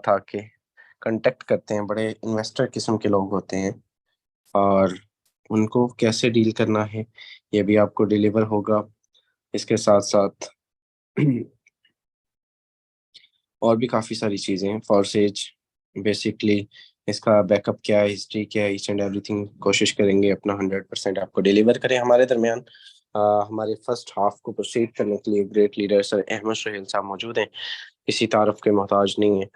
ساتھ آ کے کنٹیکٹ کرتے ہیں، بڑے انویسٹر قسم کے لوگ ہوتے ہیں، اور ان کو کیسے ڈیل کرنا ہے یہ بھی آپ کو ڈیلیور ہوگا۔ اس کے ساتھ ساتھ اور بھی کافی ساری چیزیں ہیں۔ فورسیج بیسکلی اس کا بیک اپ کیا ہے، ہسٹری کیا ہے، ایچ اینڈ ایوری تھنگ کوشش کریں گے اپنا 100% آپ کو ڈیلیور کریں۔ ہمارے درمیان ہمارے فرسٹ ہاف کو پروسیڈ کرنے کے لیے گریٹ لیڈر سر احمد سہیل صاحب موجود ہیں، کسی تعارف کے محتاج نہیں ہیں۔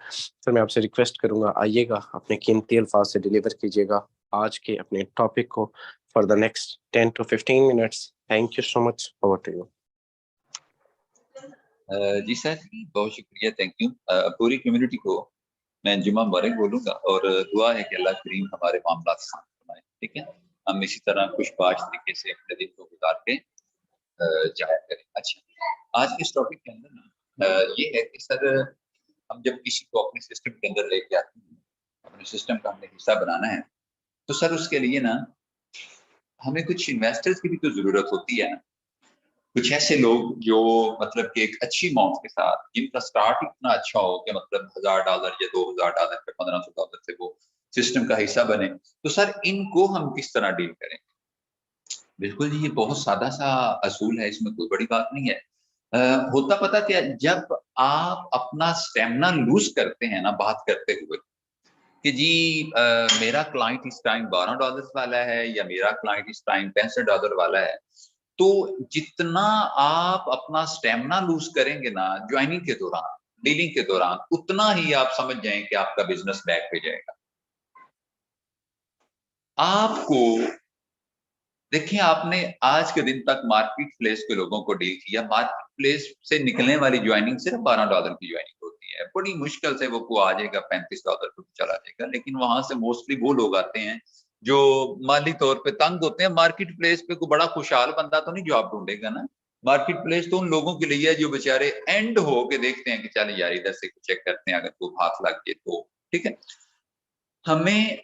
سر میں آپ سے ریکویسٹ کروں گا، آئیے گا، اپنے قیمتی الفاظ سے ڈیلیور کیجیے گا آج کے اپنے ٹاپک کو for the next 10 to 15 minutes۔ Thank you so much, over to you. جی سر، بہت شکریہ، تھینک یو۔ پوری کمیونٹی کو میں جمعہ مبارک بولوں گا، اور دعا ہے کہ اللہ کریم ہمارے معاملات آسان فرمائے، ٹھیک ہے؟ ہم اسی طرح خوش باش طریقے سے اپنے دن کو گزار کے جایا کریں۔ اچھا، آج کے اس ٹاپک کے اندر نا یہ ہے کہ سر ہم جب کسی کو اپنے سسٹم کے اندر لے کے آتے ہیں، اپنے سسٹم کا ہم نے حصہ بنانا ہے، تو سر اس کے لیے نا ہمیں کچھ انویسٹرز کی بھی تو ضرورت ہوتی ہے نا، کچھ ایسے لوگ جو مطلب کہ ایک اچھی اماؤنٹ کے ساتھ، جن کا سٹارٹ اتنا اچھا ہو کہ مطلب $1000 یا $2000 یا $1500 سے وہ سسٹم کا حصہ بنے، تو سر ان کو ہم کس طرح ڈیل کریں؟ بالکل جی، یہ بہت سادہ سا اصول ہے، اس میں کوئی بڑی بات نہیں ہے۔ ہوتا پتا کیا، جب آپ اپنا سٹیمنا لوز کرتے ہیں نا بات کرتے ہوئے کہ جی میرا کلائنٹ اس ٹائم $12 والا ہے یا میرا کلائنٹ اس ٹائم $65 والا ہے، تو جتنا آپ اپنا سٹیمنا لوز کریں گے نا جوائننگ کے دوران، ڈیلنگ کے دوران، اتنا ہی آپ سمجھ جائیں کہ آپ کا بزنس بیک پہ جائے گا۔ آپ کو دیکھیں، آپ نے آج کے دن تک مارکیٹ پلیس کے لوگوں کو ڈیل کیا، مارکیٹ پلیس سے نکلنے والی جوائننگ صرف $12 کی جوائننگ ہوتی ہے، بڑی مشکل سے وہ آ جائے گا $35 پہ چلا جائے گا، لیکن وہاں سے موسٹلی وہ لوگ آتے ہیں جو مالی طور پہ تنگ ہوتے ہیں۔ مارکیٹ پلیس پہ کوئی بڑا خوشحال بندہ تو نہیں جاب ڈھونڈے گا نا، مارکیٹ پلیس تو ان لوگوں کے لیے ہے جو بیچارے اینڈ ہو کے دیکھتے ہیں کہ چل یار ادھر سے چیک کرتے ہیں، اگر کوئی ہاتھ لگ جائے تو ٹھیک ہے۔ ہمیں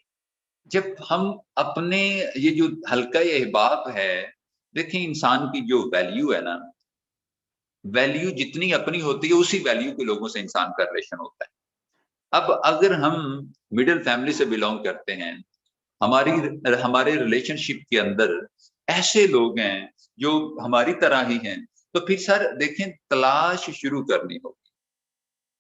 جب ہم اپنے یہ جو حلقہ احباب ہے، دیکھیں انسان کی جو ویلیو ہے نا، ویلیو جتنی اپنی ہوتی ہے اسی ویلیو کے لوگوں سے انسان کا ریلیشن ہوتا ہے۔ اب اگر ہم مڈل فیملی سے بلونگ کرتے ہیں، ہمارے ریلیشن شپ کے اندر ایسے لوگ ہیں جو ہماری طرح ہی ہیں، تو پھر سر دیکھیں تلاش شروع کرنی ہوگی،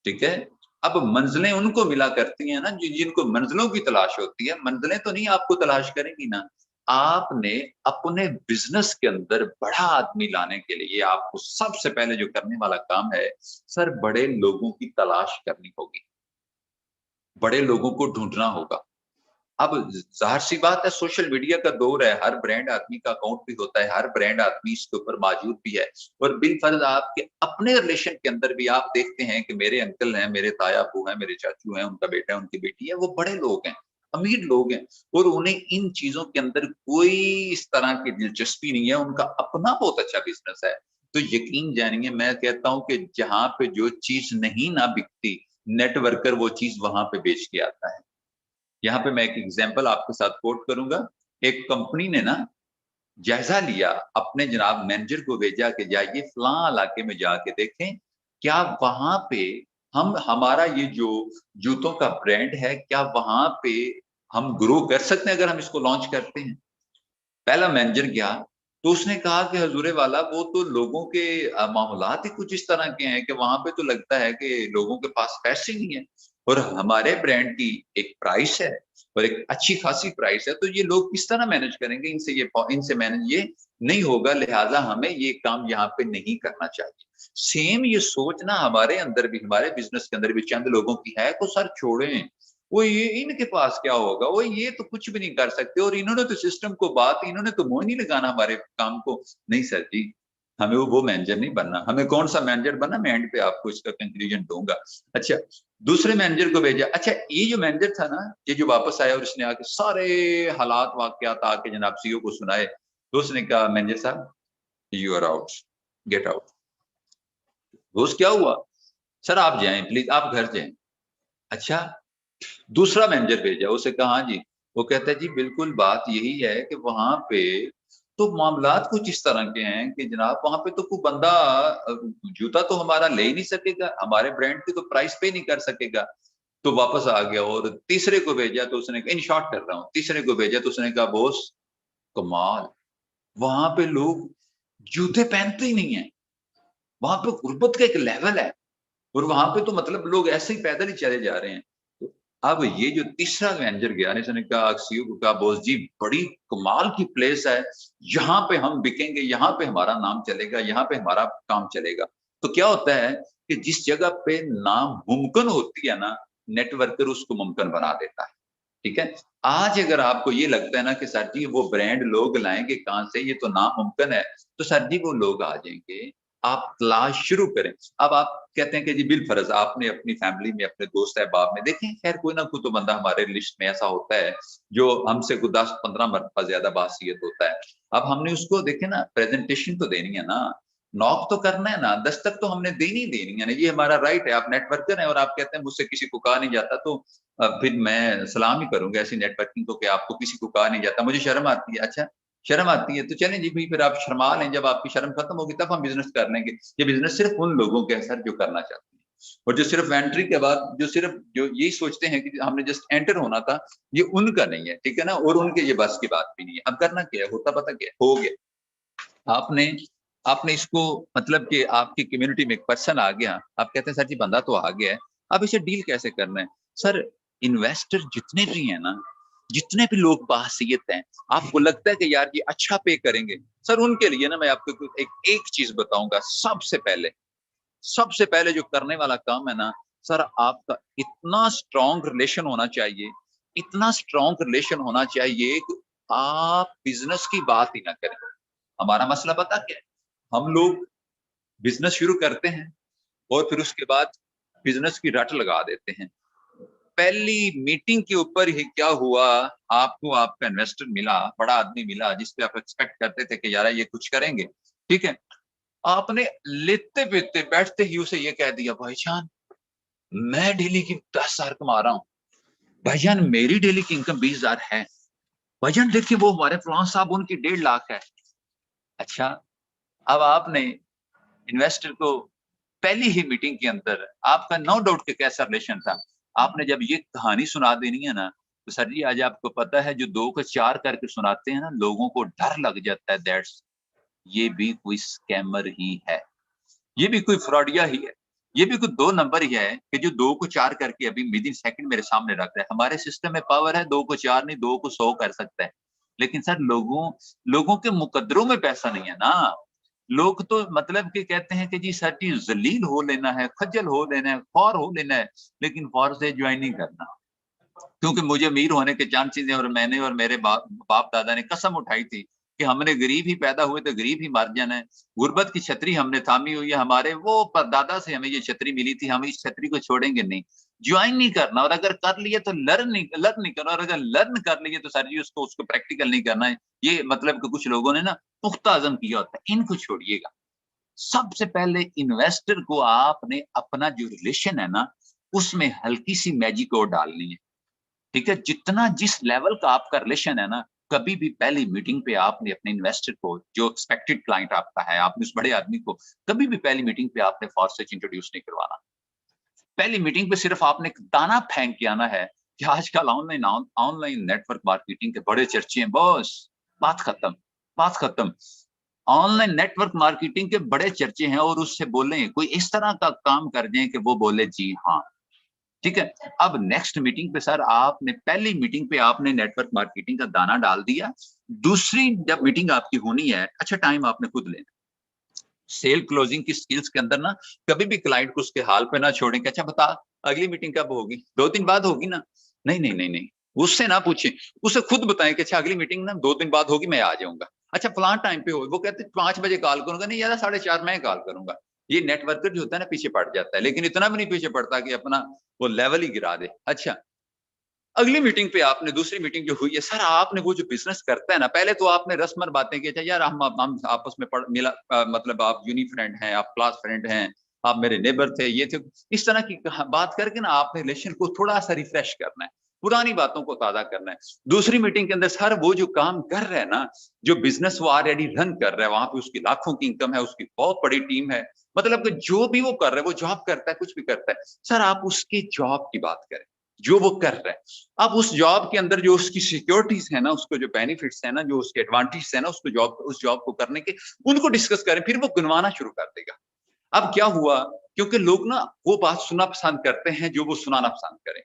ٹھیک ہے؟ اب منزلیں ان کو ملا کرتی ہیں نا جن کو منزلوں کی تلاش ہوتی ہے، منزلیں تو نہیں آپ کو تلاش کریں گی نا۔ آپ نے اپنے بزنس کے اندر بڑا آدمی لانے کے لیے آپ کو سب سے پہلے جو کرنے والا کام ہے سر، بڑے لوگوں کی تلاش کرنی ہوگی، بڑے لوگوں کو ڈھونڈنا ہوگا۔ اب ظاہر سی بات ہے، سوشل میڈیا کا دور ہے، ہر برانڈ آدمی کا اکاؤنٹ بھی ہوتا ہے، ہر برانڈ آدمی اس کے اوپر موجود بھی ہے، اور بالفرض آپ کے اپنے ریلیشن کے اندر بھی آپ دیکھتے ہیں کہ میرے انکل ہیں، میرے تایا ابو ہیں، میرے چاچو ہیں، ان کا بیٹا ہے، ان کی بیٹی ہے، وہ بڑے لوگ ہیں، امیر لوگ ہیں، اور انہیں ان چیزوں کے اندر کوئی اس طرح کی دلچسپی نہیں ہے، ان کا اپنا بہت اچھا بزنس ہے۔ تو یقین جانیے، میں کہتا ہوں کہ جہاں پہ جو چیز نہیں نہ بکتی، نیٹ ورکر وہ چیز وہاں پہ بیچ کے آتا ہے۔ یہاں پہ میں ایک ایگزامپل آپ کے ساتھ کوٹ کروں گا۔ ایک کمپنی نے نا جائزہ لیا، اپنے جناب مینیجر کو بھیجا کہ جائیے فلاں علاقے میں جا کے دیکھیں کیا وہاں پہ ہمارا یہ جو جوتوں کا برانڈ ہے، کیا وہاں پہ ہم گرو کر سکتے ہیں اگر ہم اس کو لانچ کرتے ہیں۔ پہلا مینیجر گیا تو اس نے کہا کہ حضور والا، وہ تو لوگوں کے معاملات ہی کچھ اس طرح کے ہیں کہ وہاں پہ تو لگتا ہے کہ لوگوں کے پاس پیسے نہیں ہیں، اور ہمارے برانڈ کی ایک پرائس ہے اور ایک اچھی خاصی پرائس ہے، تو یہ لوگ کس طرح مینج کریں گے، ان سے مینج یہ نہیں ہوگا، لہٰذا ہمیں یہ کام یہاں پہ نہیں کرنا چاہیے۔ سیم یہ سوچنا ہمارے اندر بھی، ہمارے بزنس کے اندر بھی چند لوگوں کی ہے کو سر چھوڑیں، وہ یہ ان کے پاس کیا ہوگا، وہ یہ تو کچھ بھی نہیں کر سکتے، اور انہوں نے تو سسٹم کو انہوں نے تو منہ نہیں لگانا ہمارے کام کو۔ نہیں سر جی، ہمیں وہ مینیجر نہیں بننا۔ ہمیں کون سا مینیجر بننا، میں اینڈ پہ آپ کو اس کا کنکلوژن دوں گا۔ اچھا، دوسرے مینیجر کو بھیجا۔ اچھا، یہ جو مینیجر تھا نا، یہ جو واپس آیا اور اس نے آ کے سارے حالات واقعات آ کے جناب سی او کو سنائے، تو اس نے کہا مینیجر صاحب you are out, get out. روز کیا ہوا سر، آپ جائیں پلیز، آپ گھر جائیں۔ اچھا، دوسرا مینیجر بھیجا، اسے کہا ہاں جی، وہ کہتا ہے جی بالکل بات یہی ہے کہ وہاں پہ تو معاملات کچھ اس طرح کے ہیں کہ جناب وہاں پہ تو کوئی بندہ جوتا تو ہمارا لے ہی نہیں سکے گا، ہمارے برانڈ کی تو پرائس پے نہیں کر سکے گا۔ تو واپس آ گیا اور تیسرے کو بھیجا تو اس نے کہا، ان شارٹ کر رہا ہوں، تیسرے کو بھیجا تو اس نے کہا بوس کمال، وہاں پہ لوگ جوتے پہنتے ہی نہیں ہیں، وہاں پہ غربت کا ایک لیول ہے، اور وہاں پہ تو مطلب لوگ ایسے ہی پیدل ہی چلے جا رہے ہیں۔ تو اب یہ جو تیسرا مینیجر گیا اس نے کہا سی کو کہا بوس جی بڑی کمال کی پلیس ہے، یہاں پہ ہم بکیں گے، یہاں پہ ہمارا نام چلے گا، یہاں پہ ہمارا کام چلے گا۔ تو کیا ہوتا ہے کہ جس جگہ پہ ناممکن ہوتی ہے نا، نیٹ ورکر اس کو ممکن بنا دیتا ہے، ٹھیک ہے۔ آج اگر آپ کو یہ لگتا ہے نا کہ سر جی وہ برانڈ لوگ لائیں گے کہاں سے، یہ تو ناممکن ہے، تو سر جی وہ لوگ آ جائیں گے، آپ تلاش شروع کریں۔ اب آپ کہتے ہیں کہ جی بالفرض آپ نے اپنی فیملی میں اپنے دوست احباب میں دیکھیں، خیر کوئی نہ کوئی تو بندہ ہمارے لسٹ میں ایسا ہوتا ہے جو ہم سے کوئی 10-15 مرتبہ زیادہ باصیت ہوتا ہے۔ اب ہم نے اس کو دیکھیں نا، پریزنٹیشن تو دینی ہے نا، نوک تو کرنا ہے نا، دستک تو ہم نے دینی ہے نا، یہ ہمارا رائٹ ہے۔ آپ نیٹ ورکر ہیں اور آپ کہتے ہیں مجھ سے کسی کو کہا نہیں جاتا، تو پھر میں سلام ہی کروں گا ایسی نیٹ ورکنگ کو کہ آپ کو کسی کو کہا نہیں جاتا، مجھے شرم آتی ہے۔ اچھا شرم آتی ہے تو چلیں جی پھر آپ شرما لیں، جب آپ کی شرم ختم ہوگی تب ہم بزنس کر لیں گے۔ یہ بزنس صرف ان لوگوں کے سر جو کرنا چاہتے ہیں، اور جو صرف انٹری کے بعد جو یہی سوچتے ہیں کہ ہم نے جسٹ انٹر ہونا تھا، یہ ان کا نہیں ہے، ٹھیک ہے نا، اور ان کے یہ بس کی بات بھی نہیں ہے۔ اب کرنا کیا ہے، ہوتا پتہ کیا ہو گیا، آپ نے اس کو مطلب کہ آپ کی کمیونٹی میں ایک پرسن آ گیا، آپ کہتے ہیں سر جی بندہ تو آ گیا ہے، اب اسے ڈیل کیسے کرنا ہے؟ سر انویسٹر جتنے بھی ہیں نا، جتنے بھی لوگ باحثیت ہیں، آپ کو لگتا ہے کہ یار یہ اچھا پے کریں گے، سر ان کے لیے نا میں آپ کو ایک چیز بتاؤں گا، سب سے پہلے جو کرنے والا کام ہے نا سر، آپ کا اتنا اسٹرانگ ریلیشن ہونا چاہیے، کہ آپ بزنس کی بات ہی نہ کریں۔ ہمارا مسئلہ پتا کیا ہے، ہم لوگ بزنس شروع کرتے ہیں اور پھر اس کے بعد بزنس کی رٹ لگا دیتے ہیں۔ پہلی میٹنگ کے اوپر ہی کیا ہوا، آپ کو آپ کا انویسٹر ملا، بڑا آدمی ملا جس پہ آپ ایکسپیکٹ کرتے تھے کہ یار یہ کچھ کریں گے، ٹھیک ہے، آپ نے لیتے پیتے بیٹھتے ہی اسے یہ کہہ دیا بھائی جان میں ڈیلی کی 10,000 کما رہا ہوں، بھائی جان میری ڈیلی کی انکم 20,000 ہے، بھائی جان دیکھیے وہ ہمارے فلان صاحب ان کی 1.5 لاکھ ہے۔ اچھا اب آپ نے انویسٹر کو پہلی ہی میٹنگ کے اندر، آپ کا نو ڈاؤٹ کہ کیسا ریلیشن تھا، آپ نے جب یہ کہانی سنا دینی ہے نا، تو سر جی آج آپ کو پتا ہے جو 2 کو 4 کر کے سناتے ہیں نا، لوگوں کو ڈر لگ جاتا ہے، یہ بھی کوئی اسکیمر ہی ہے، یہ بھی کوئی فراڈیا ہی ہے، یہ بھی کوئی 2 نمبر ہی ہے کہ جو 2 کو 4 کر کے ابھی ودن سیکنڈ میرے سامنے رکھ رہا ہے۔ ہمارے سسٹم میں پاور ہے 2 کو 4 نہیں 2 کو 100 کر سکتا ہے، لیکن سر لوگوں کے مقدروں میں پیسہ نہیں ہے نا، لوگ تو مطلب کہ کہتے ہیں کہ جی سر جی ذلیل ہو لینا ہے، خجل ہو لینا ہے، خوار ہو لینا ہے، لیکن فور سے جوائن نہیں کرنا، کیونکہ مجھے امیر ہونے کے چانسز ہیں، اور میں نے اور میرے باپ دادا نے قسم اٹھائی تھی کہ ہم نے غریب ہی پیدا ہوئے تو غریب ہی مر جانا ہے، غربت کی چھتری ہم نے تھامی ہوئی ہے، ہمارے وہ پردادا سے ہمیں یہ چھتری ملی تھی، ہم اس چھتری کو چھوڑیں گے نہیں، جوائن نہیں کرنا، اور اگر کر لیے تو لرن نہیں کرنا، اور اگر لرن کر لیے تو سر جی اس کو پریکٹیکل نہیں کرنا ہے۔ یہ مطلب کہ کچھ لوگوں نے نا پختہ عزم کیا ہوتا ہے، ان کو چھوڑیے گا۔ سب سے پہلے انویسٹر کو آپ نے اپنا جو ریلیشن ہے نا اس میں ہلکی سی میجک اور ڈالنی ہے، ٹھیک ہے، جتنا جس لیول کا آپ کا ریلیشن ہے نا، کبھی بھی پہلی میٹنگ پہ آپ نے اپنے انویسٹر کو جو ایکسپیکٹڈ کلائنٹ آپ کا ہے، آپ نے اس بڑے آدمی کو کبھی بھی پہلی میٹنگ پہ آپ نے فاسٹ سچ انٹروڈیوس نہیں کروانا۔ پہلی میٹنگ پہ صرف آپ نے دانا پھینک کے آنا ہے کہ آج کل online network marketing کے بڑے چرچے ہیں، بس بات ختم۔ Online network marketing کے بڑے چرچے ہیں، اور اس سے بولیں کوئی اس طرح کا کام کر دیں کہ وہ بولے جی ہاں، ٹھیک ہے۔ اب نیکسٹ میٹنگ پہ سر آپ نے پہلی میٹنگ پہ آپ نے نیٹ ورک مارکیٹنگ کا دانا ڈال دیا، دوسری جب میٹنگ آپ کی ہونی ہے، اچھا ٹائم آپ نے خود لینا، سیل کلوزنگ کی سکلز کے اندر نا کبھی بھی کلائنٹ کو اس کے حال پہ نہ چھوڑیں کہ اچھا بتا اگلی میٹنگ کب ہوگی، 2 دن بعد ہوگی نا، نہیں، اس سے نہ پوچھیں، اسے خود بتائیں کہ اچھا اگلی میٹنگ نا 2 دن بعد ہوگی، میں آ جاؤں گا، اچھا فلان ٹائم پہ ہوگی، وہ کہتے ہیں 5 بجے کال کروں گا، نہیں یار 4:30 میں کال کروں گا۔ یہ نیٹ ورکر جو ہوتا ہے نا پیچھے پڑ جاتا ہے، لیکن اتنا بھی نہیں پیچھے پڑتا کہ اپنا وہ لیول ہی گرا دے۔ اچھا اگلی میٹنگ پہ آپ نے دوسری میٹنگ جو ہوئی ہے، سر آپ نے وہ جو بزنس کرتا ہے نا، پہلے تو آپ نے رسمر باتیں کی، یار ہم آپس میں ملا، مطلب آپ یونی فرینڈ ہیں، آپ کلاس فرینڈ ہیں، آپ میرے نیبر تھے، یہ تھے، اس طرح کی بات کر کے نا آپ نے ریلیشن کو تھوڑا سا ریفریش کرنا ہے۔ पुरानी बातों को ताजा करना है। दूसरी मीटिंग के अंदर सर वो जो काम कर रहा है ना, जो बिजनेस वो ऑलरेडी रन कर रहा है, वहां पे उसकी लाखों की इनकम है, उसकी बहुत बड़ी टीम है, मतलब कि जो भी वो कर रहा है, वो जॉब करता है, कुछ भी करता है, सर आप उसकी जॉब की बात करें, जो वो कर रहा है। अब उस जॉब के अंदर जो उसकी सिक्योरिटीज है ना, उसको जो बेनिफिट्स है ना, जो उसके एडवांटेज है ना, उसको उस जॉब को करने के, उनको डिस्कस करें, फिर वो गिनवाना शुरू कर देगा। अब क्या हुआ, क्योंकि लोग ना वो बात सुनना पसंद करते हैं जो वो सुनाना पसंद करें।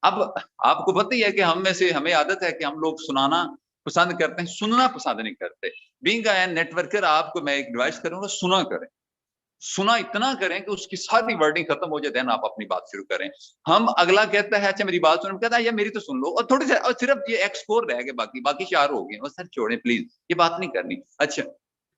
अब आपको पता ही है कि हम में से, हमें आदत है कि हम लोग सुनाना पसंद करते हैं, सुनना पसंद नहीं करते। बीइंग अ नेटवर्कर, आपको मैं एक एडवाइस करूंगा, सुना करें, सुना इतना करें कि उसकी सारी वर्डिंग खत्म हो जाए, देन आप अपनी बात शुरू करें। हम अगला कहता है अच्छा मेरी बात सुनो, कहता है या मेरी तो सुन लो, और थोड़ी सी, और सिर्फ ये एक्स4 रह गए, बाकी 4 हो गए, और सर छोड़े प्लीज, ये बात नहीं करनी। अच्छा,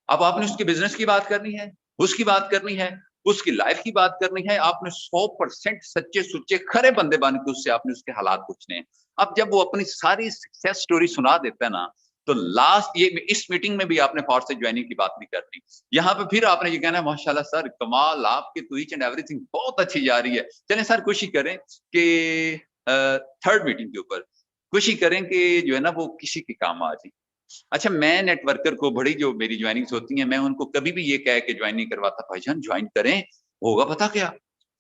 अब आपने उसके बिजनेस की बात करनी है, उसकी बात करनी है, उसकी लाइफ की बात करनी है, आपने 100% सच्चे सुच्चे खरे बंदे बन के उससे आपने उसके हालात पूछने हैं। अब जब वो अपनी सारी सक्सेस स्टोरी सुना देता है ना, तो लास्ट ये इस मीटिंग में भी आपने फॉर से ज्वाइनिंग की बात नहीं करनी, यहाँ पे फिर आपने ये कहना है माशाल्लाह सर कमाल, आपकी तो ईच एंड एवरीथिंग बहुत अच्छी जा रही है। चलें सर कोशिश करें कि थर्ड मीटिंग के ऊपर कोशिश करें कि जो है ना वो किसी के काम आ जाए। अच्छा, मैं नेटवर्कर को बड़ी जो मेरी ज्वाइनिंग्स होती हैं, मैं उनको कभी भी ये कह के ज्वाइन नहीं करवाता, भाईजान ज्वाइन करें, होगा पता क्या,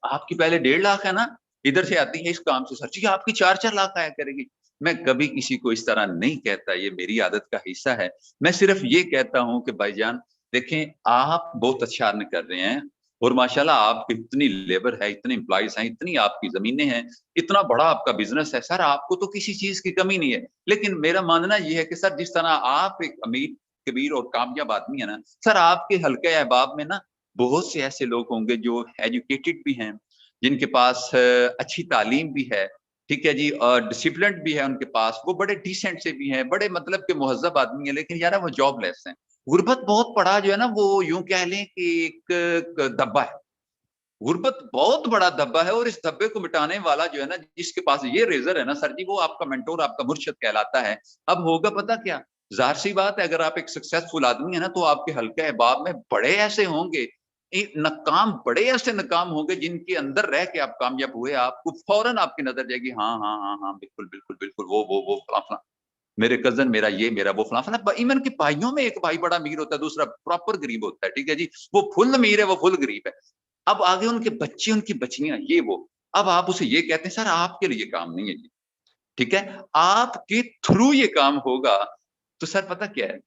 आपकी पहले 1.5 लाख है ना, इधर से आती है इस काम से, सर जी आपकी 4-4 लाख आया करेगी। मैं कभी किसी को इस तरह नहीं कहता, ये मेरी आदत का हिस्सा है। मैं सिर्फ ये कहता हूँ कि भाईजान देखें, आप बहुत अच्छा अर्न कर रहे हैं, और माशाल्लाह आपकी इतनी लेबर है, इतने एम्प्लॉइज हैं, इतनी आपकी जमीनें हैं, इतना बड़ा आपका बिजनेस है, सर आपको तो किसी चीज की कमी नहीं है। लेकिन मेरा मानना ये है कि सर जिस तरह आप एक अमीर कबीर और कामयाब आदमी है ना, सर आपके हल्के अहबाब में ना बहुत से ऐसे लोग होंगे जो एजुकेटेड भी हैं, जिनके पास अच्छी तालीम भी है, ठीक है जी, और डिसिप्लिन भी है उनके पास, वो बड़े डिसेंट से भी हैं, बड़े मतलब के मुहज्जब आदमी है, लेकिन यार वो जॉबलेस हैं। गुर्बत बहुत बड़ा जो है ना, वो यूं कह लें कि एक धब्बा है, गुर्बत बहुत बड़ा धब्बा है, और इस धब्बे को मिटाने वाला जो है ना, जिसके पास ये रेजर है ना सर जी, वो आपका मेंटोर, आपका मुर्शिद कहलाता है। अब होगा पता क्या, जाहिर सी बात है, अगर आप एक सक्सेसफुल आदमी है ना, तो आपके हल्के अहबाब में बड़े ऐसे होंगे, नकाम, बड़े ऐसे नकाम होंगे जिनके अंदर रह के आप कामयाब हुए, आपको फौरन आपकी नजर जाएगी, हाँ हाँ हाँ हाँ बिल्कुल बिल्कुल बिल्कुल, वो फला फला, मेरे कजन, मेरा ये, मेरा वो, फला फला। इवन के भाइयों में एक भाई बड़ा अमीर होता है, दूसरा प्रॉपर गरीब होता है, ठीक है जी, वो फुल अमीर है, वो फुल गरीब है। अब आगे उनके बच्चे, उनकी बच्चियां, ये वो, अब आप उसे ये कहते हैं सर आपके लिए काम नहीं है ये, ठीक है, आपके थ्रू ये काम होगा। तो सर पता क्या है,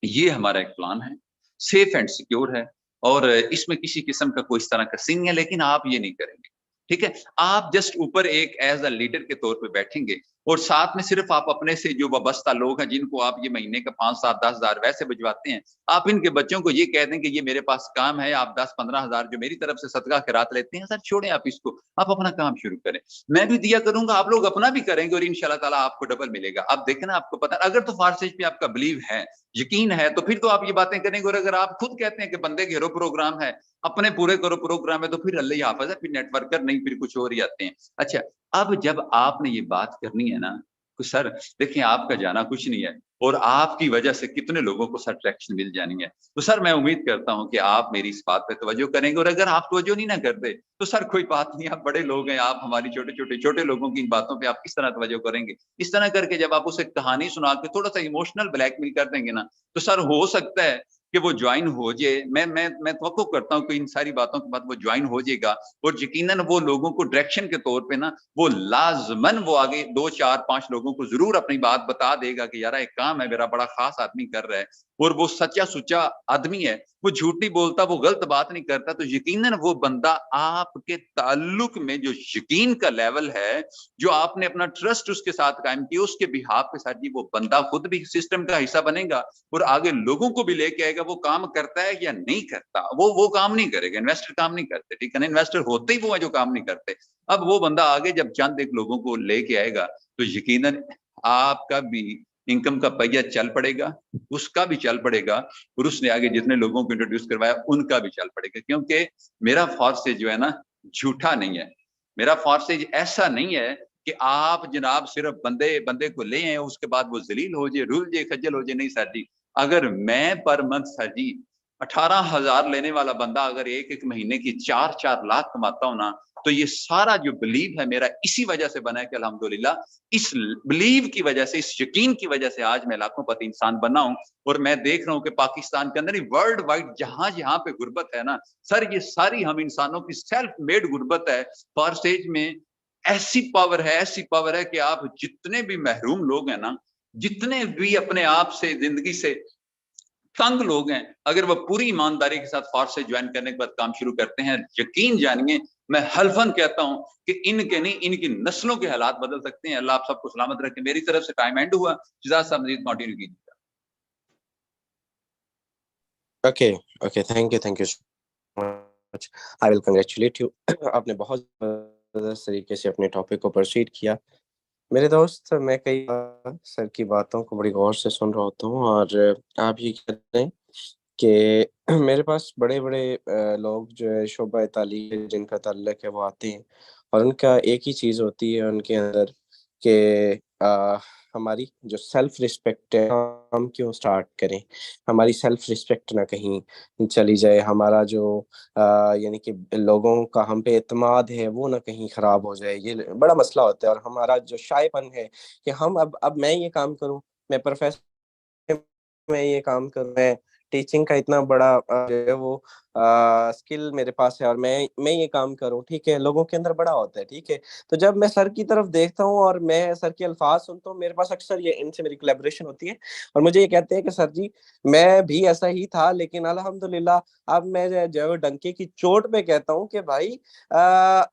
ये हमारा एक प्लान है, सेफ एंड सिक्योर है, और इसमें किसी किस्म का कोई इस तरह का सीन है, लेकिन आप ये नहीं करेंगे, ठीक है। आप जस्ट ऊपर एक एज अ लीडर के तौर पे बैठेंगे, और साथ में सिर्फ आप अपने से जो वाबस्ता लोग हैं, जिनको आप ये महीने का 5-7-10 हज़ार वैसे भिजवाते हैं, आप इनके बच्चों को ये कह दें कि ये मेरे पास काम है, आप 10-15 हज़ार जो मेरी तरफ से सदका खैरात लेते हैं, सर छोड़ें आप इसको, आप अपना काम शुरू करें, मैं भी दिया करूंगा, आप लोग अपना भी करेंगे, और इंशाल्लाह ताला आपको डबल मिलेगा। अब देखें ना, आपको पता, अगर तो फारसेज पे आपका बिलीव है, यकीन है, तो फिर तो आप ये बातें करेंगे, और अगर आप खुद कहते हैं कि बंदे घेरो प्रोग्राम है, अपने पूरे करो प्रोग्राम है, तो फिर अल्लाह ही हाफ़िज़ है, फिर नेटवर्कर नहीं, फिर कुछ और ही आते हैं। अच्छा, अब जब आपने ये बात करनी है ना, तो सर देखिए आपका जाना कुछ नहीं है, और आपकी वजह से कितने लोगों को सर ट्रैक्शन मिल जानी है। तो सर मैं उम्मीद करता हूँ कि आप मेरी इस बात पे तवज्जो करेंगे, और अगर आप तवज्जो नहीं ना करते, तो सर कोई बात नहीं, आप बड़े लोग हैं, आप हमारी छोटे लोगों की इन बातों पे आप किस तरह तवज्जो करेंगे? इस तरह करके जब आप उसे कहानी सुना के थोड़ा-सा इमोशनल ब्लैकमेल कर देंगे ना, तो सर हो सकता है कि वो ज्वाइन हो जाए। मैं तवक्को करता हूँ कि इन सारी बातों के बाद वो ज्वाइन हो जाएगा, और यकीनन वो लोगों को डायरेक्शन के तौर पे ना, वो लाज़िमन वो आगे 2, 4, 5 लोगों को ज़रूर अपनी बात बता देगा कि यार एक काम है, मेरा बड़ा ख़ास आदमी कर रहा है, और वो सच्चा-सुच्चा आदमी है, वो झूठ नहीं बोलता, वो गलत बात नहीं करता, तो यकीनन वो बंदा आपके ताल्लुक में जो यकीन का लेवल है, जो आपने अपना ट्रस्ट उसके साथ कायम किया, उसके बिहाफ पे सर जी वो बंदा खुद भी सिस्टम का हिस्सा बनेगा, और आगे लोगों को भी लेके आएगा। वो काम करता है या नहीं करता, वो काम नहीं करेगा, इन्वेस्टर काम नहीं करते, ठीक है ना, इन्वेस्टर होते ही वो है जो काम नहीं करते। अब वो बंदा आगे जब चंद एक लोगों को लेके आएगा, तो यकीनन आपका भी इनकम का पहिया चल पड़ेगा, उसका भी चल पड़ेगा, और उसने आगे जितने लोगों को इंट्रोड्यूस करवाया उनका भी चल पड़ेगा, क्योंकि मेरा फॉर्सेज जो है ना झूठा नहीं है, मेरा फॉर्सेज ऐसा नहीं है कि आप जनाब सिर्फ बंदे को ले आए, उसके बाद वो जलील हो जाए, रुल जाए, खज्जल हो जाए, नहीं सर जी। अगर मैं पर मंथ सर जी 18,000 लेने वाला बंदा अगर एक महीने की 4-4 लाख कमाता हूं ना, تو یہ سارا جو بلیو ہے میرا اسی وجہ سے بنا ہے کہ الحمدللہ اس بلیو کی وجہ سے، اس یقین کی وجہ سے آج میں لاکھوں پتی انسان بنا ہوں. اور میں دیکھ رہا ہوں کہ پاکستان کے اندر ہی ورلڈ وائڈ جہاں جہاں پہ غربت ہے نا سر، یہ ساری ہم انسانوں کی سیلف میڈ غربت ہے. فارسیج میں ایسی پاور ہے کہ آپ جتنے بھی محروم لوگ ہیں نا، جتنے بھی اپنے آپ سے زندگی سے تنگ لوگ ہیں، اگر وہ پوری ایمانداری کے ساتھ فورس سے جوائن کرنے کے بعد کام شروع کرتے ہیں، یقین جانیے میں حلفاً کہتا ہوں کہ ان کے نہیں، ان کی نسلوں کے حالات بدل سکتے ہیں. اللہ آپ سب کو سلامت رکھے. میری طرف سے ٹائم اینڈ ہوا. شہزاد صاحب مزید کنٹینیو کیجیے. Okay thank you so much. I will congratulate you. آپ نے بہت زبردست طریقے سے اپنے ٹاپک کو پرسیڈ کیا. میرے دوست، میں کئی سر کی باتوں کو بڑی غور سے سن رہا ہوتا ہوں، اور آپ یہ کہتے ہیں کہ میرے پاس بڑے بڑے لوگ جو ہے شعبہ تعلیم جن کا تعلق ہے وہ آتے ہیں، اور ان کا ایک ہی چیز ہوتی ہے ان کے اندر کہ ہماری جو سیلف رسپیکٹ ہے ہم کیوں سٹارٹ کریں، ہماری سیلف رسپیکٹ نہ کہیں چلی جائے، ہمارا جو یعنی کہ لوگوں کا ہم پہ اعتماد ہے وہ نہ کہیں خراب ہو جائے. یہ بڑا مسئلہ ہوتا ہے. اور ہمارا جو شائع پن ہے کہ ہم اب میں یہ کام کروں، میں پروفیسر میں یہ کام کروں، میں ٹیچنگ کا اتنا بڑا جو ہے وہ اسکل میرے پاس ہے اور میں یہ کام کروں، ٹھیک ہے، لوگوں کے اندر بڑا ہوتا ہے. ٹھیک ہے، تو جب میں سر کی طرف دیکھتا ہوں اور میں سر کے الفاظ سنتا ہوں، میرے پاس اکثر یہ ان سے میری کولیبریشن ہوتی ہے اور مجھے یہ کہتے ہیں کہ سر جی میں بھی ایسا ہی تھا، لیکن الحمدللہ اب میں جو ہے ڈنکے کی چوٹ پہ کہتا ہوں کہ بھائی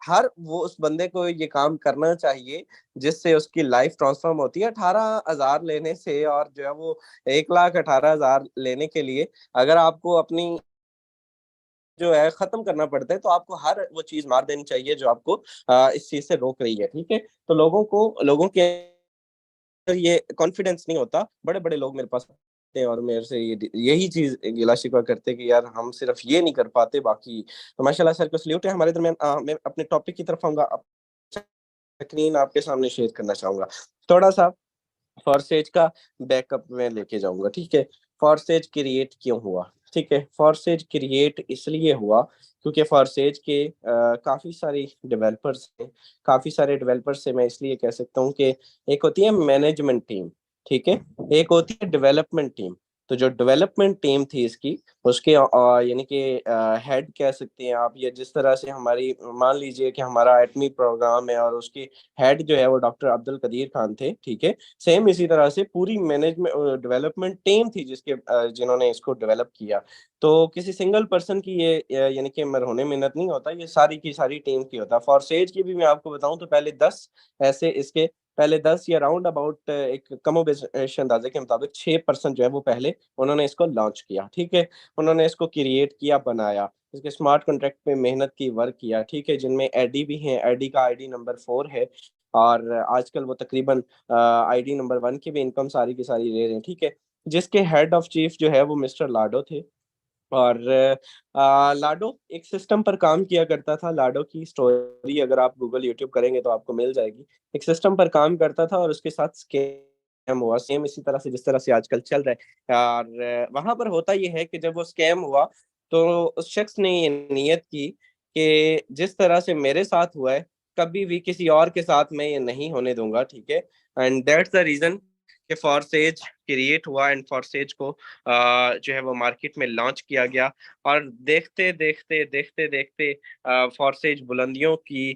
ہر وہ اس بندے کو یہ کام کرنا چاہیے جس سے اس کی لائف ٹرانسفارم ہوتی ہے. 18,000 لینے سے اور جو ہے وہ 1,18,000 لینے کے لیے اگر آپ کو اپنی جو ہے ختم کرنا پڑتا ہے تو آپ کو ہر وہ چیز مار دینی چاہیے جو آپ کو اس چیز سے روک رہی ہے. ٹھیک ہے، تو لوگوں کے یہ کانفیڈنس نہیں ہوتا. بڑے بڑے لوگ میرے پاس آتے ہیں اور میرے سے یہی چیز گلا شکوہ کرتے کہ یار ہم صرف یہ نہیں کر پاتے، باقی تو ماشاء اللہ سر کو سلیوٹ ہے. ہمارے درمیان میں اپنے ٹاپک کی طرف آؤں گا. سکرین آپ کے سامنے شیئر کرنا چاہوں گا تھوڑا سا. فورسیج کا بیک اپ میں لے کے جاؤں گا. ٹھیک ہے، فورسیج کریٹ کیوں ہوا؟ ٹھیک ہے، فورسیج کریٹ اس لیے ہوا کیونکہ فورسیج کے کافی ساری ڈیولپرز ہیں. کافی سارے ڈیولپرز سے میں اس لیے کہہ سکتا ہوں کہ ایک ہوتی ہے مینجمنٹ ٹیم، ٹھیک ہے، ایک ہوتی ہے ڈیولپمنٹ ٹیم. تو جو ڈیولپمنٹ ٹیم تھی اس کے یعنی کہ ہیڈ کہہ سکتے ہیں آپ، یا جس طرح سے ہماری مان لیجئے کہ ہمارا ایٹمی پروگرام ہے اور اس کے ہیڈ جو ہے وہ ڈاکٹر عبد القدیر خان تھے. ٹھیک ہے، سیم اسی طرح سے پوری مینجمنٹ ڈیولپمنٹ ٹیم تھی جنہوں نے اس کو ڈیولپ کیا. تو کسی سنگل پرسن کی یہ یعنی کہ مرہون منت نہیں ہوتا، یہ ساری کی ساری ٹیم کی ہوتا. فورسیج کی بھی میں آپ کو بتاؤں تو پہلے 10 ایسے اس کے پہلے 10 یا راؤنڈ اباؤٹ ایک کم و بیش اندازے کے مطابق 6% جو ہے وہ پہلے انہوں نے اس کو لانچ کیا. ٹھیک ہے، انہوں نے اس کو کریٹ کیا، بنایا، اس کے اسمارٹ کنٹریکٹ پہ محنت کی، ورک کیا. ٹھیک ہے، جن میں ایڈی بھی ہیں. ایڈی کا آئی ڈی نمبر 4 ہے اور آج کل وہ تقریباً آئی ڈی نمبر 1 کی بھی انکم ساری کی ساری لے رہے ہیں. ٹھیک ہے، جس کے ہیڈ آف چیف جو ہے وہ مسٹر لاڈو تھے. اور لاڈو ایک سسٹم پر کام کیا کرتا تھا. لاڈو کی سٹوری اگر آپ گوگل یوٹیوب کریں گے تو آپ کو مل جائے گی. ایک سسٹم پر کام کرتا تھا اور اس کے ساتھ اسکیم ہوا، سیم اسی طرح سے جس طرح سے آج کل چل رہا ہے. اور وہاں پر ہوتا یہ ہے کہ جب وہ اسکیم ہوا تو اس شخص نے یہ نیت کی کہ جس طرح سے میرے ساتھ ہوا ہے کبھی بھی کسی اور کے ساتھ میں یہ نہیں ہونے دوں گا. ٹھیک ہے، اینڈ دیٹس دا ریزن کہ فورسیج کریٹ ہوا اینڈ فورسیج کو جو ہے وہ مارکیٹ میں لانچ کیا گیا. اور دیکھتے دیکھتے دیکھتے دیکھتے فورسیج بلندیوں کی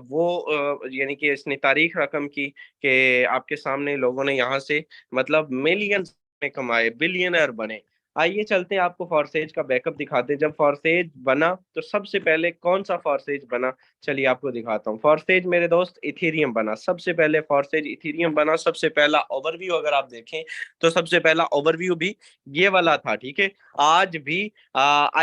وہ یعنی کہ اس نے تاریخ رقم کی کہ آپ کے سامنے لوگوں نے یہاں سے مطلب ملینز میں کمائے، بلینئر بنے. آئیے چلتے ہیں آپ کو فورسیج کا بیک اپ دکھاتے. جب فورسیج بنا تو سب سے پہلے کون سا فورسیج بنا، چلیے آپ کو دکھاتا ہوں. فورسیج میرے دوست ایتھیریم بنا. سب سے پہلے فورسیج ایتھیریم بنا. سب سے پہلا اوور ویو اگر آپ دیکھیں تو سب سے پہلا اوور ویو بھی یہ والا تھا. ٹھیک ہے، آج بھی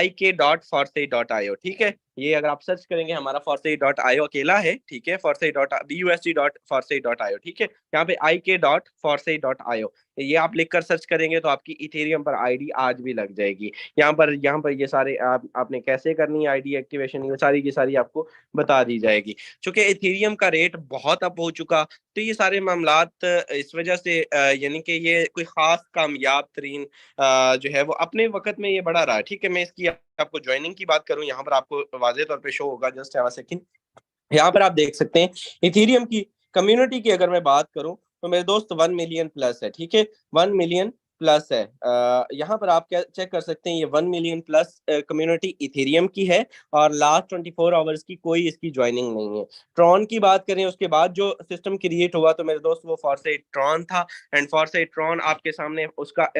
ik.forsage.io. ٹھیک ہے، یہ اگر آپ سرچ کریں گے ہمارا forsage.io اکیلا ہے. ٹھیک ہے، busd.forsage.io. ٹھیک ہے، یہاں پہ ik.forsage.io یہ آپ لکھ کر سرچ کریں گے تو آپ کی ایتھیریم پر آئی ڈی آج بھی لگ جائے گی. یہاں پر یہ سارے آپ نے کیسے کرنی ہے آئی ڈی ایکٹیویشن، یہ ساری کی ساری آپ کو بتا دی جائے گی. چونکہ ایتھیریم کا ریٹ بہت اپ ہو چکا تو یہ سارے معاملات اس وجہ سے یعنی کہ یہ کوئی خاص کامیاب ترین جو ہے وہ اپنے وقت میں یہ بڑا رہا. ٹھیک ہے، میں اس کی آپ کو جوائننگ کی بات کروں، یہاں پر آپ کو واضح طور پہ شو ہوگا. Just have a second. यहाँ पर आप देख सकते हैं इथेरियम की कम्युनिटी की अगर मैं बात करूं तो मेरे दोस्त 1 मिलियन प्लस है, ठीक है, 1 मिलियन प्लस है। यहाँ पर आप क्या चेक कर सकते हैं, ये 1 मिलियन प्लस कम्युनिटी इथेरियम की है और लास्ट 24 आवर्स की कोई इसकी ज्वाइनिंग नहीं है। ट्रॉन की बात करें, उसके बाद जो सिस्टम क्रिएट हुआ तो मेरे दोस्त वो फॉरसाइट ट्रॉन था, एंड फॉरसाइट ट्रॉन आपके सामने उसका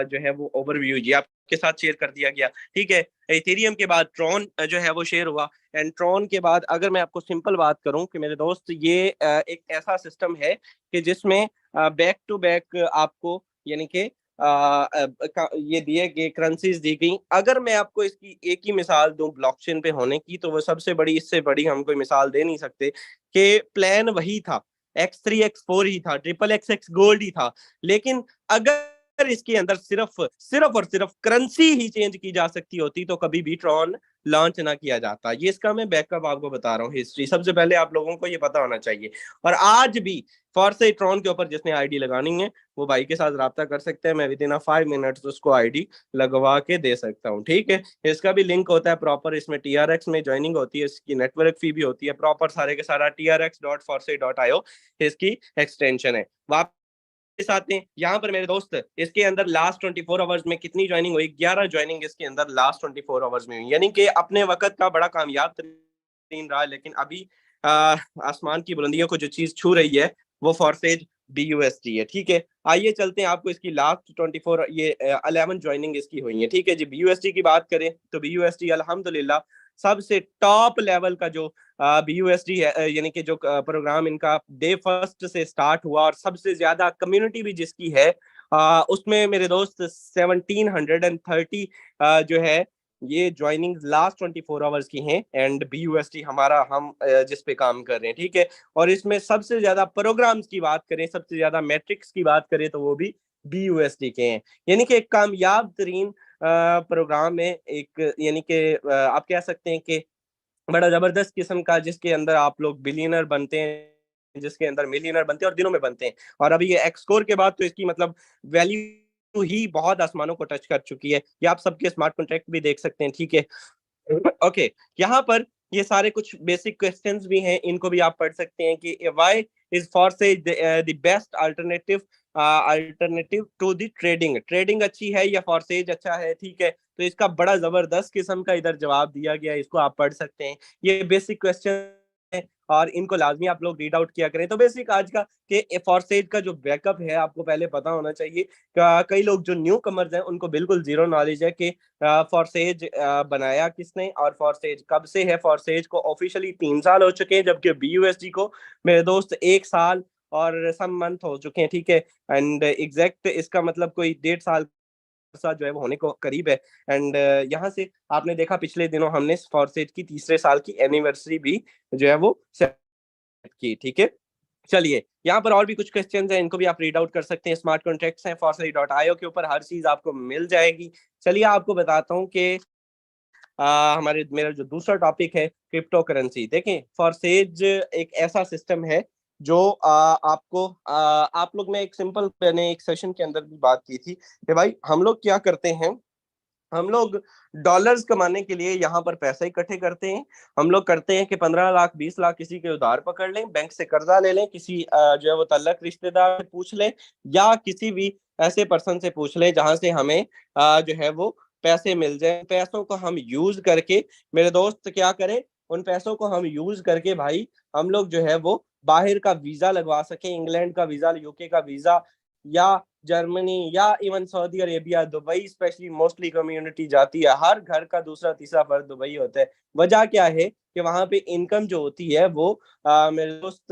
जो है वो ओवरव्यू जी आपके साथ शेयर कर दिया गया, ठीक है। इथेरियम के बाद ट्रॉन जो है वो शेयर हुआ, एंड ट्रॉन के बाद अगर मैं आपको सिंपल बात करूं कि मेरे दोस्त ये एक ऐसा सिस्टम है कि जिसमें बैक टू बैक आपको यानी कि ये दिए गए करेंसीज दी गई। अगर मैं आपको इसकी एक ही मिसाल दूं ब्लॉकचेन पे होने की, तो वो सबसे बड़ी, इससे बड़ी हम कोई मिसाल दे नहीं सकते कि प्लान वही था, X3 X4 ही था, XXX गोल्ड ही था, लेकिन अगर इसके अंदर सिर्फ सिर्फ और सिर्फ करेंसी ही चेंज की जा सकती होती तो कभी भी ट्रॉन लॉन्च ना किया जाता। ये इसका मैं बैकअप आपको बता रहा हूँ, हिस्ट्री सबसे पहले आप लोगों को ये पता होना चाहिए। और आज भी फॉरसाइट ट्रॉन के ऊपर जिसने आईडी लगानी है वो भाई के साथ राब्ता कर सकते हैं, मैं विद इन 5 मिनट्स उसको आईडी लगवा के दे सकता हूँ, ठीक है। इसका भी लिंक होता है प्रॉपर, इसमें TRX में ज्वाइनिंग होती है, इसकी नेटवर्क फी भी होती है प्रॉपर, सारे के सारा trx.forsai.io इसकी एक्सटेंशन है। साथ में यहाँ पर मेरे दोस्त इसके अंदर लास्ट 24 आवर्स में कितनी ज्वाइनिंग हुई, 11 ज्वाइनिंग इसके अंदर लास्ट 24 आवर्स में हुई, यानी कि अपने वक्त का बड़ा कामयाब तरीन रहा। लेकिन अभी आसमान की बुलंदियों को जो चीज छू रही है वो फॉरसेज BUSD है, ठीक है। आइए चलते हैं आपको इसकी लास्ट 24 ये 11 ज्वाइनिंग इसकी हुई है, ठीक है जी। BUSD की बात करें तो BUSD अल्हम्दुलिल्लाह सबसे टॉप लेवल का जो BUSD है, यानी कि जो प्रोग्राम इनका डे फर्स्ट से स्टार्ट हुआ और सबसे ज्यादा कम्युनिटी भी जिसकी है, उसमें मेरे दोस्त 1730 जो है ये ज्वाइनिंग लास्ट 24 आवर्स की हैं, एंड BUSD हमारा हम जिस पे काम कर रहे हैं, ठीक है। और इसमें सबसे ज्यादा प्रोग्राम्स की बात करें, सबसे ज्यादा मैट्रिक्स की बात करें तो वो भी BUSD के हैं, यानी कि एक कामयाब तरीन प्रोग्राम है एक, यानी कि आप कह सकते हैं कि बड़ा जबरदस्त किस्म का, जिसके अंदर आप लोग बिलियनर बनते हैं, जिसके अंदर मिलियनर बनते हैं और दिनों में बनते हैं। और अभी ये एक्सकोर के बाद तो इसकी मतलब वैल्यू ही बहुत आसमानों को टच कर चुकी है, ये आप सबके स्मार्ट कॉन्ट्रैक्ट भी देख सकते हैं, ठीक है। ओके, यहाँ पर ये सारे कुछ बेसिक क्वेश्चंस भी हैं, इनको भी आप पढ़ सकते हैं कि why is forex the best alternative alternative to the trading, trading अच्छी है या फॉरसेज अच्छा है, ठीक है। तो इसका बड़ा जबरदस्त किस्म का इधर जवाब दिया गया है, इसको आप पढ़ सकते हैं। ये बेसिक क्वेश्चन है और इनको लाजमी आप लोग रीड आउट किया करें। तो बेसिक आज का कि फॉरसेज का जो बैकअप है आपको पहले पता होना चाहिए। कई लोग जो न्यू कमर्स हैं उनको बिल्कुल जीरो नॉलेज है कि फॉरसेज बनाया किसने और फॉरसेज कब से है। फॉरसेज को ऑफिशियली 3 साल हो चुके हैं, जबकि BUSD को मेरे दोस्त 1 साल और सम मंथ हो चुके हैं, ठीक है। एंड एग्जैक्ट इसका मतलब कोई 1.5 साल साथ जो है वो होने को करीब है। एंड यहाँ से आपने देखा पिछले दिनों हमने फॉरसेज की तीसरे साल की एनिवर्सरी भी जो है वो सेट की, ठीक है। चलिए, यहाँ पर और भी कुछ क्वेश्चंस हैं, इनको भी आप रीड आउट कर सकते हैं। स्मार्ट कॉन्ट्रैक्ट्स हैं forsai.io के ऊपर, हर चीज आपको मिल जाएगी। चलिए आपको बताता हूँ कि हमारे मेरा जो दूसरा टॉपिक है क्रिप्टो करेंसी। देखें, फॉरसेज एक ऐसा सिस्टम है जो आपको आप लोग में एक सिंपल, मैंने एक सेशन के अंदर भी बात की थी कि भाई हम लोग क्या करते हैं, हम लोग डॉलर्स कमाने के लिए यहाँ पर पैसे इकट्ठे करते हैं। हम लोग करते हैं कि 15 लाख 20 लाख किसी के उधार पकड़ लें, बैंक से कर्जा ले लें, किसी जो है वो तल्लक रिश्तेदार से पूछ लें या किसी भी ऐसे पर्सन से पूछ लें जहां से हमें जो है वो पैसे मिल जाए। पैसों को हम यूज करके मेरे दोस्त क्या करें, उन पैसों को हम यूज करके भाई हम लोग जो है वो बाहर का वीजा लगवा सके, इंग्लैंड का वीजा, UK का वीजा या जर्मनी या even Saudi Arabia, Dubai specially mostly community जाती है। हर घर का दूसरा तीसरा फर्द दुबई होता है। वजह क्या है कि वहां पे इनकम जो होती है वो मेरे दोस्त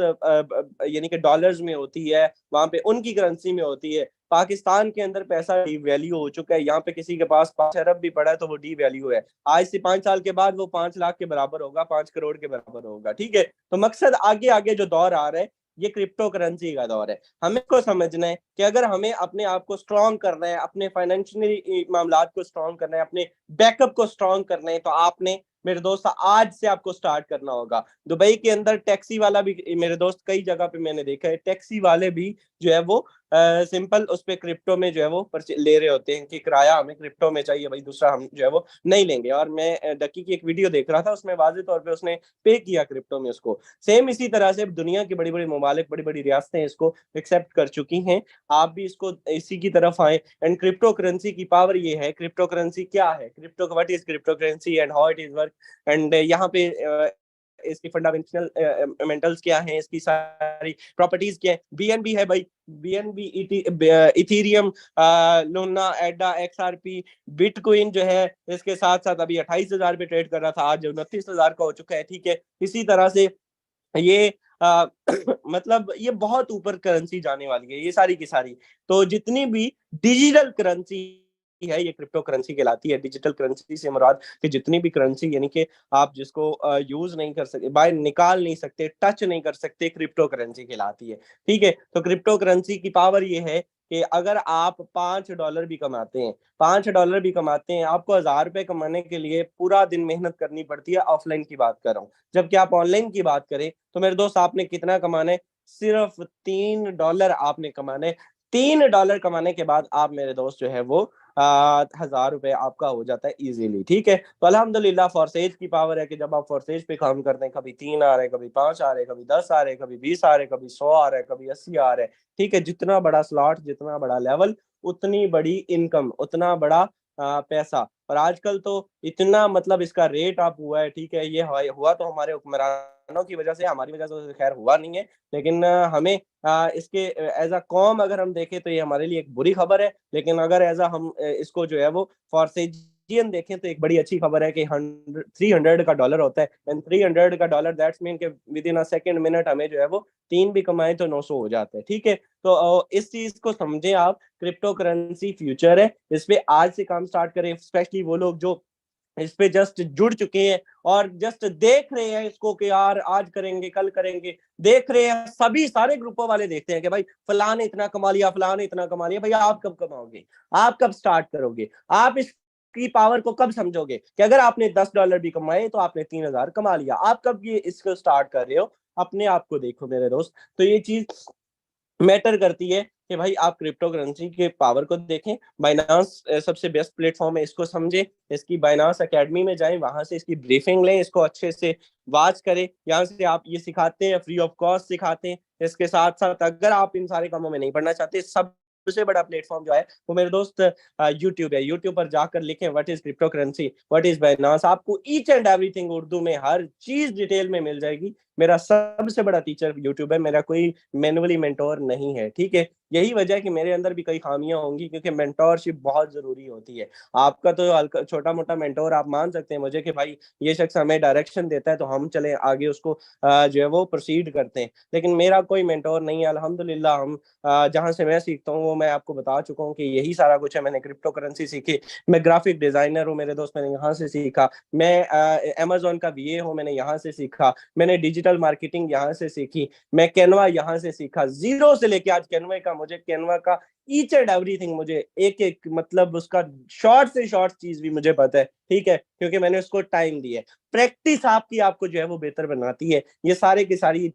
यानी कि डॉलर्स में होती है, वहां पे उनकी करेंसी में होती है। पाकिस्तान के अंदर पैसा डी वैल्यू हो चुका है, यहाँ पे किसी के पास 5 अरब भी पड़ा है तो वो डी वैल्यू है। आज से 5 साल के बाद वो 5 लाख के बराबर होगा, 5 करोड़ के बराबर होगा, ठीक है। तो मकसद आगे आगे जो दौर आ रहा है ये क्रिप्टो करेंसी का दौर है। हमें को समझना है कि अगर हमें अपने आप को स्ट्रॉन्ग करना है, अपने फाइनेंशियली मामला को स्ट्रॉन्ग करना है, अपने बैकअप को स्ट्रॉन्ग करना है, तो आपने मेरे दोस्त आज से आपको स्टार्ट करना होगा। दुबई के अंदर टैक्सी वाला भी मेरे दोस्त कई जगह पे मैंने देखा है, टैक्सी वाले भी जो है वो सिंपल उस पे क्रिप्टो में जो है वो ले रहे होते हैं कि किराया हमें क्रिप्टो में चाहिए भाई, दूसरा हम जो है वो नहीं लेंगे। और मैं डकी की एक वीडियो देख रहा था, उसमें वाज़ेह तौर पे उसने पे किया क्रिप्टो में उसको। सेम इसी तरह से दुनिया की बड़ी बड़ी ममालिक, बड़ी बड़ी रियासतें इसको एक्सेप्ट कर चुकी हैं। आप भी इसको इसी की तरफ आए। एंड क्रिप्टो करेंसी की पावर ये है, क्रिप्टो करेंसी क्या है, crypto what is crypto currency and how it is work. And यहाँ पे इसकी फंडामेंटल मेंटल्स क्या हैं, इसकी सारी प्रॉपर्टीज क्या है। बीएनबी है भाई, बीएनबी, इथीरियम, लूना, एडा, एक्सआरपी, बिटकॉइन जो है इसके साथ साथ अभी 28,000 पे ट्रेड कर रहा था, आज 29,000 का हो चुका है। ठीक है, इसी तरह से ये आ, मतलब ये बहुत ऊपर करेंसी जाने वाली है ये सारी की सारी। तो जितनी भी डिजिटल करेंसी है ये क्रिप्टो करेंसी कहलाती है। डिजिटल करेंसी से मुराद कि जितनी भी करेंसी यानी कि आप जिसको यूज नहीं कर सकते, बाय निकाल नहीं सकते, टच नहीं कर सकते, क्रिप्टो करेंसी कहलाती है। ठीक है, तो क्रिप्टो करेंसी की पावर ये है कि अगर आप $5 भी कमाते हैं, $5 भी कमाते हैं, आपको 1,000 रुपए कमाने के लिए पूरा दिन मेहनत करनी पड़ती है। ऑफलाइन की बात कर रहा हूँ। जबकि आप ऑनलाइन की बात करें तो मेरे दोस्त आपने कितना कमाना है, सिर्फ $3 आपने कमाने। $3 कमाने के बाद आप मेरे दोस्त जो है वो 1,000 रुपए आपका हो जाता है इजीली। ठीक है, तो अल्हम्दुलिल्लाह फॉरसेज की पावर है कि जब आप फॉरसेज पे काम करते हैं, कभी 3 आ रहे, कभी 5 आ रहे, कभी 10 आ रहे, कभी 20 आ रहे, कभी 100 आ रहे, कभी 80 आ रहे। ठीक है, जितना बड़ा स्लॉट, जितना बड़ा लेवल, उतनी बड़ी इनकम, उतना बड़ा पैसा। और आजकल तो इतना मतलब इसका रेट आप हुआ है। ठीक है, ये हुआ तो हमारे हुक्मरानों की वजह से, हमारी वजह से खैर हुआ नहीं है, लेकिन हमें इसके एज अ कॉम अगर हम देखें तो ये हमारे लिए एक बुरी खबर है। लेकिन अगर एज अ हम इसको जो है वो फॉरसेजियन देखें तो एक बड़ी अच्छी खबर है कि 300 का डॉलर होता है। एंड 300 का डॉलर दैट्स मीन के with in a second minute हमें जो है वो 3 भी कमाए तो 900 हो जाते हैं। ठीक है, तो इस चीज को समझे आप, क्रिप्टो करेंसी फ्यूचर है, इस पे आज से काम स्टार्ट करें। स्पेशली वो लोग जो इस पे जस्ट जुड़ चुके हैं और जस्ट देख रहे हैं इसको कि यार आज करेंगे, कल करेंगे, देख रहे हैं। सभी सारे ग्रुपों वाले देखते हैं कि भाई फलां ने इतना कमा लिया, फलां ने इतना कमा लिया। भाई आप कब कमाओगे, आप कब स्टार्ट करोगे, आप इस की पावर को कब समझोगे कि अगर आपने $10 भी कमाए तो आपने 3,000 कमा लिया। आप कब ये इसको स्टार्ट कर रहे हो, अपने आप को देखो मेरे दोस्त। तो ये चीज मैटर करती है कि भाई आप क्रिप्टो करेंसी के पावर को देखें। बाइनांस सबसे बेस्ट प्लेटफॉर्म है, इसको समझे, इसकी बाइनांस एकेडमी में जाएं, वहां से इसकी ब्रीफिंग लें, इसको अच्छे से वॉच करें। यहाँ से आप ये सिखाते हैं, फ्री ऑफ कॉस्ट सिखाते हैं। इसके साथ साथ अगर आप इन सारे कामों में नहीं पढ़ना चाहते, सबसे बड़ा प्लेटफॉर्म जो है वो मेरे दोस्त यूट्यूब है। यूट्यूब पर जाकर लिखें what is crypto currency, what is Binance, आपको ईच एंड एवरीथिंग उर्दू में हर चीज डिटेल में मिल जाएगी। मेरा सबसे बड़ा टीचर यूट्यूब है, मेरा कोई मैनुअली मेंटोर नहीं है। ठीक है, यही वजह है कि मेरे अंदर भी कई खामियां होंगी, क्योंकि मेंटोरशिप बहुत जरूरी होती है। आपका तो छोटा मोटा मेंटोर आप मान सकते हैं मुझे कि भाई ये शख्स हमें डायरेक्शन देता है तो हम चले आगे उसको जो है वो प्रोसीड करते हैं। लेकिन मेरा कोई मेंटोर नहीं है अल्हम्दुलिल्लाह। हम जहां से मैं सीखता हूँ वो मैं आपको बता चुका हूँ कि यही सारा कुछ है। मैंने क्रिप्टो करेंसी सीखी, मैं ग्राफिक डिजाइनर हूँ मेरे दोस्त, मैंने यहाँ से सीखा। मैं अमेजोन का वीए हूँ, मैंने यहाँ से सीखा। मैंने डिजिटल मार्केटिंग यहाँ से सीखी। मैं कैनवा यहाँ से सीखा, जीरो से लेके आज कैनवा का, मुझे कैनवा का ईच एंड एवरीथिंग, मुझे एक एक मतलब उसका शॉर्ट से शॉर्ट चीज भी मुझे पता है। ठीक है, क्योंकि मैंने उसको टाइम दिया है। प्रैक्टिस आपकी आपको जो है वो बेहतर बनाती है। ये सारे की सारी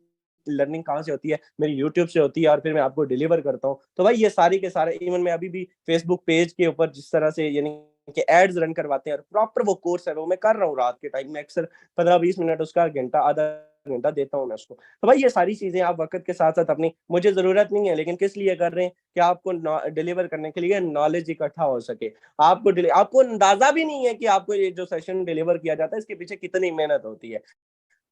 लर्निंग कहाँ से होती है, मेरी यूट्यूब से होती है, और फिर मैं आपको डिलीवर करता हूँ। तो भाई ये सारी के सारे, इवन मैं अभी भी फेसबुक पेज के ऊपर जिस तरह से यानी कि एड्स रन करवाते हैं, और प्रॉपर वो कोर्स है वो मैं कर रहा हूँ रात के टाइम में, अक्सर 15-20 मिनट उसका, घंटा आधा घंटा देता हूँ मैं उसको। तो भाई ये सारी चीजें आप वक्त के साथ साथ अपनी, मुझे जरूरत नहीं है लेकिन किस लिए कर रहे हैं कि आपको डिलीवर करने के लिए नॉलेज इकट्ठा हो सके। आपको अंदाजा भी नहीं है कि आपको ये जो सेशन डिलीवर किया जाता है इसके पीछे कितनी मेहनत होती है।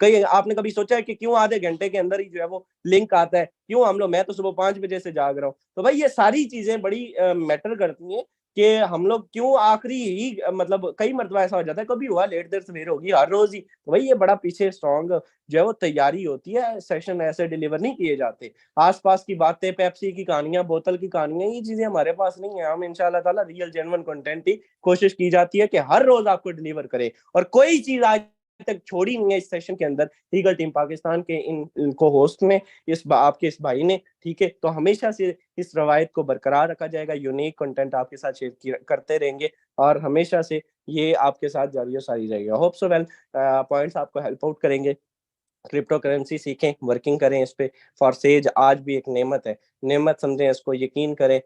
कई आपने कभी सोचा है कि क्यों आधे घंटे के अंदर ही जो है वो लिंक आता है, क्यों हम लोग, मैं तो सुबह 5 बजे से जाग रहा हूँ। तो भाई ये सारी चीजें बड़ी मैटर करती हैं कि हम लोग क्यों आखिरी ही मतलब कई मरतबा ऐसा हो जाता है, कभी हुआ लेट देर सवेर होगी हर रोज ही। तो भाई ये बड़ा पीछे स्ट्रॉन्ग जो है वो तैयारी होती है, सेशन ऐसे डिलीवर नहीं किए जाते। आसपास की बातें, पेप्सी की कहानियां, बोतल की कहानियां, ये चीजें हमारे पास नहीं है। हम इंशाल्लाह ताला रियल जेन्युइन कंटेंट ही कोशिश की जाती है कि हर रोज आपको डिलीवर करे। और कोई चीज आज तक छोड़ी नहीं है इस सेशन के अंदर, ईगल टीम पाकिस्तान के इनको होस्ट ने, आपके इस भाई ने। ठीक है, तो हमेशा से इस रवायत को बरकरार रखा जाएगा, यूनिक कंटेंट आपके साथ शेयर करते रहेंगे, और हमेशा से ये आपके साथ जारी और सारी रहेगा। होप सो वेल पॉइंट्स आपको हेल्प आउट करेंगे। کرپٹو کرنسی سیکھیں, ورکنگ کریں اس پہ. فورسیج آج بھی ایک نعمت ہے, نعمت سمجھیں اس کو, یقین کریں.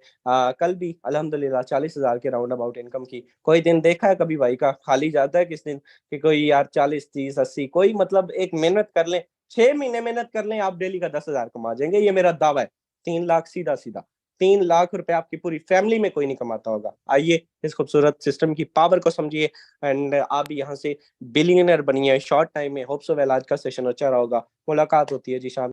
کل بھی الحمدللہ 40,000 کے راؤنڈ اباؤٹ انکم کی. کوئی دن دیکھا ہے کبھی بھائی کا خالی جاتا ہے کس دن کہ کوئی یار 40 30 80, کوئی مطلب ایک محنت کر لیں, 6 مہینے محنت کر لیں, آپ ڈیلی کا 10,000 کما جائیں گے, یہ میرا دعویٰ ہے. 3 لاکھ سیدھا سیدھا 3 لاکھ روپے آپ کی پوری فیملی میں کوئی نہیں کماتا ہوگا. آئیے اس خوبصورت سسٹم کی پاور کو سمجھیے, اینڈ آپ یہاں سے بلینئر بنیے شارٹ ٹائم میں. ہوپ سو ویل آج کا سیشن اچھا رہا ہوگا. ملاقات ہوتی ہے جی شام